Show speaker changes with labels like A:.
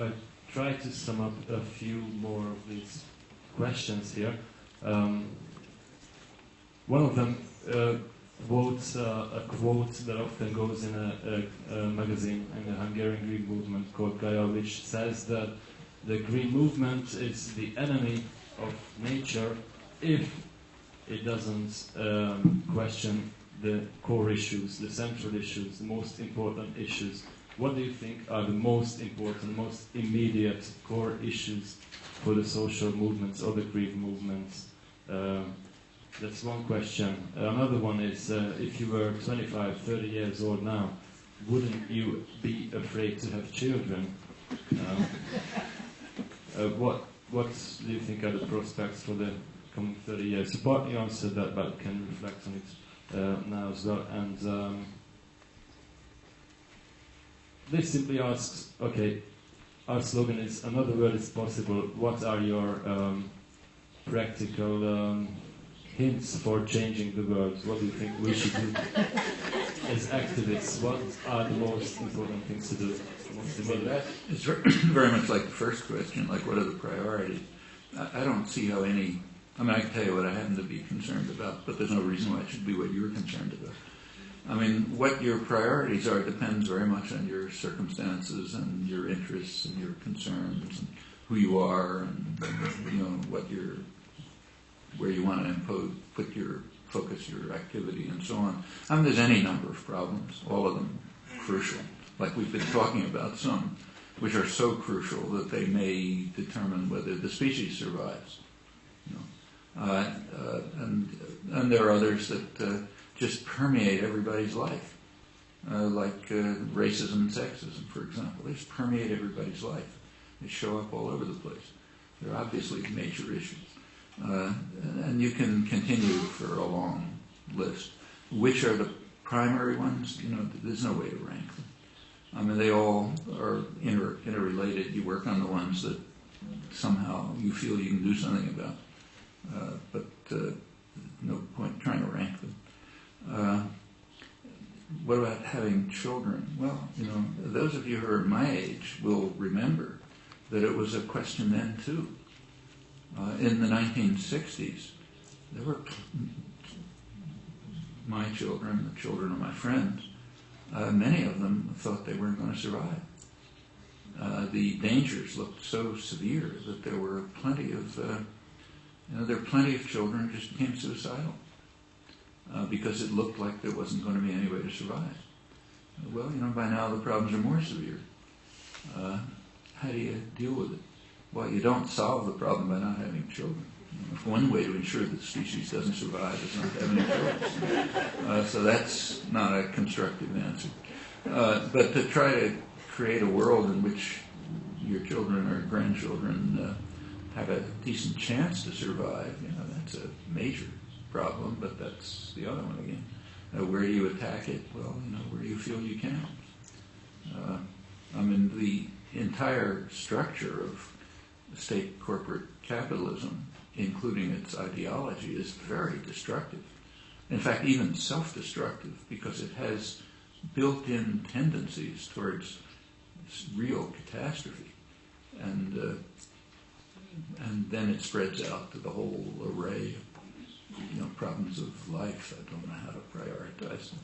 A: I try to sum up a few more of these questions here. One of them quotes a quote that often goes in a magazine in the Hungarian Green movement called Gaia, which says that the Green movement is the enemy of nature if it doesn't question the core issues, the central issues, the most important issues. What do you think are the most important, most immediate core issues for the social movements or the green movements? That's one question. Another one is, if you were 25, 30 years old now, wouldn't you be afraid to have children? What do you think are the prospects for the coming 30 years? You partly answered that, but can reflect on it now as well. And this simply asks, okay, our slogan is "Another world is possible." What are your practical hints for changing the world? What do you think we should do as activists? What are the most important things to do?
B: Well, that is very much like the first question, like what are the priorities? I don't see how any, I mean, I can tell you what I happen to be concerned about, but there's no reason why it should be what you're concerned about. I mean, what your priorities are depends very much on your circumstances and your interests and your concerns and who you are and, you know, what your, where you want to put your focus, your activity, and so on. I mean, there's any number of problems, all of them crucial. Like we've been talking about some, which are so crucial that they may determine whether the species survives. You know? And there are others that just permeate everybody's life, like racism and sexism, for example. They just permeate everybody's life. They show up all over the place. They're obviously major issues. And you can continue for a long list. Which are the primary ones? You know, there's no way to rank them. I mean, they all are interrelated. You work on the ones that somehow you feel you can do something about. But no point trying to rank them. What about having children? Well, you know, those of you who are my age will remember that it was a question then too. In the 1960s, there were my children, the children of my friends, many of them thought they weren't going to survive. The dangers looked so severe that there were plenty of, there were plenty of children who just became suicidal because it looked like there wasn't going to be any way to survive. Well, you know, by now the problems are more severe. How do you deal with it? Well, you don't solve the problem by not having children. One way to ensure that the species doesn't survive is not to have any children. So that's not a constructive answer. But to try to create a world in which your children or grandchildren have a decent chance to survive, you know, that's a major problem, but that's the other one again. Where do you attack it? Well, you know, where you feel you can. I mean, the entire structure of state corporate capitalism, including its ideology, is very destructive. In fact, even self-destructive, because it has built-in tendencies towards real catastrophe. And then it spreads out to the whole array of, you know, problems of life. I don't know how to prioritize them.